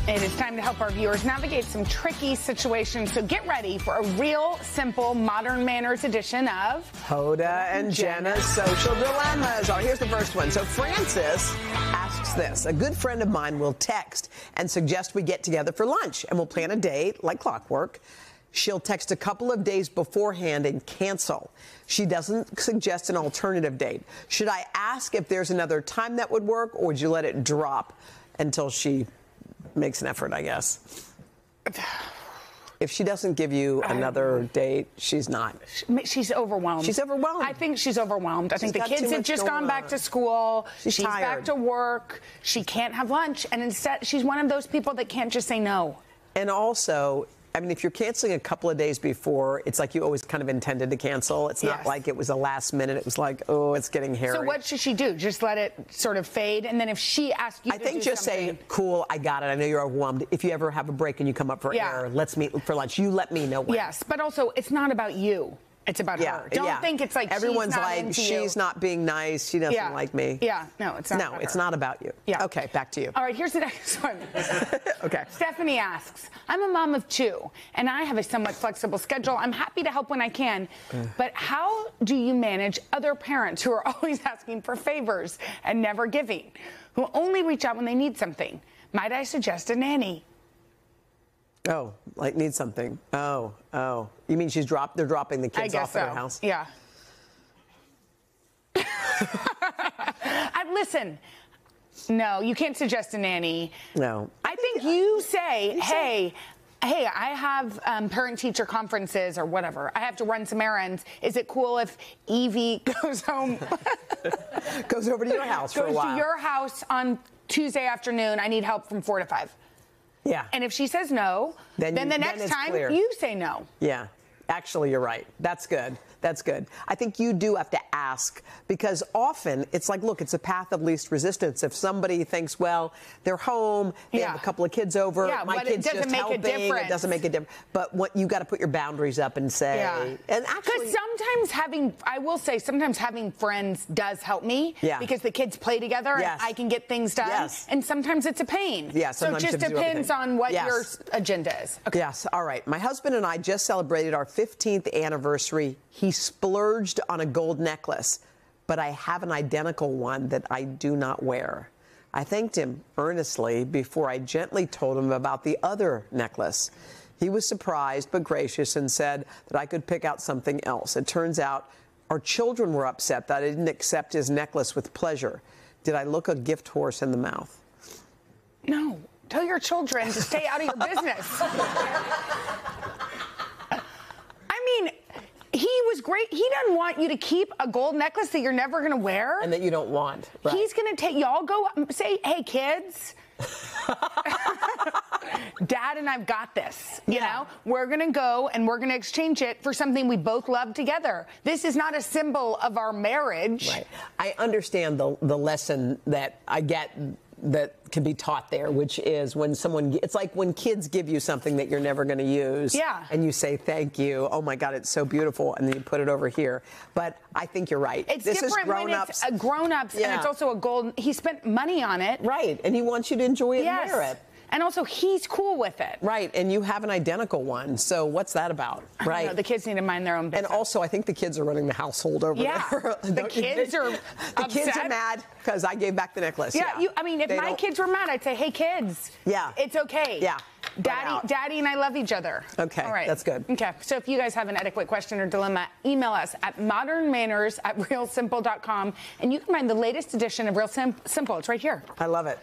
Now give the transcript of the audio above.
It is time to help our viewers navigate some tricky situations. So get ready for a real, simple, modern manners edition of Hoda and Jenna's Social Dilemmas. Oh, here's the first one. So Francis asks this. A good friend of mine will text and suggest we get together for lunch, and we'll plan a date like clockwork. She'll text a couple of days beforehand and cancel. She doesn't suggest an alternative date. Should I ask if there's another time that would work, or would you let it drop until she makes an effort, I guess? If she doesn't give you another date, she's not. She's overwhelmed. She's overwhelmed. I think she's overwhelmed. I think the kids have just gone back to school. She's tired. Back to work. She can't have lunch. And instead, she's one of those people that can't just say no. And also, I mean, if you're canceling a couple of days before, it's like you always kind of intended to cancel. It's not like it was a last minute. It was like, oh, it's getting hairy. So what should she do? Just let it sort of fade? And then if she asks you to do something... I think just say, cool, I got it. I know you're overwhelmed. If you ever have a break and you come up for air, let's meet for lunch. You let me know when. Yes, but also, it's not about you. It's about her. Don't think it's like everyone's she's not like, into she's not being nice. She doesn't like me. Yeah, no, it's not. No, it's not about you. Yeah. Okay, back to you. All right, here's the next one. Okay. Stephanie asks, I'm a mom of 2, and I have a somewhat flexible schedule. I'm happy to help when I can, but how do you manage other parents who are always asking for favors and never giving, who only reach out when they need something? Might I suggest a nanny? Oh, like need something. Oh. You mean they're dropping the kids off at her house? Yeah. Listen, no, you can't suggest a nanny. No. I think you say, hey, I have parent-teacher conferences or whatever. I have to run some errands. Is it cool if Evie goes home? Goes over to your house for a while. Goes to your house on Tuesday afternoon. I need help from 4 to 5. Yeah. And if she says no, then the next time you say no. Yeah. Actually, you're right. That's good. That's good. I think you do have to ask, because often it's like, look, it's a path of least resistance. If somebody thinks, well, they're home, they have a couple of kids over, my kid's just helping, it doesn't make a difference. But what you got to put your boundaries up and say, and actually, because sometimes having friends does help me, because the kids play together and I can get things done. And sometimes it's a pain. So it just depends on what your agenda is. Okay. Yes. All right. My husband and I just celebrated our 15th anniversary. He splurged on a gold necklace, but I have an identical one that I do not wear. I thanked him earnestly before I gently told him about the other necklace. He was surprised but gracious and said that I could pick out something else. It turns out our children were upset that I didn't accept his necklace with pleasure. Did I look a gift horse in the mouth? No. Tell your children to stay out of your business. I mean, he was great. He doesn't want you to keep a gold necklace that you're never going to wear. And that you don't want. Right. He's going to take, y'all go say, hey, kids, Dad and I've got this. You know, we're going to go and we're going to exchange it for something we both love together. This is not a symbol of our marriage. Right. I understand the lesson that I get that can be taught there, which is when it's like when kids give you something that you're never going to use. And you say, thank you. Oh my God, it's so beautiful. And then you put it over here. But I think you're right. It's different when it's grown-ups and it's also a gold. He spent money on it. Right. And he wants you to enjoy it and wear it. And also, he's cool with it. Right. And you have an identical one. So what's that about? Right. Know, the kids need to mind their own business. And also, I think the kids are running the household over there. The kids are The kids are mad because I gave back the necklace. I mean, if my kids were mad, I'd say, hey, kids. It's okay. Daddy and I love each other. Okay. All right. That's good. Okay. So if you guys have an etiquette question or dilemma, email us at modernmanners@realsimple.com. And you can find the latest edition of Real Simple. It's right here. I love it.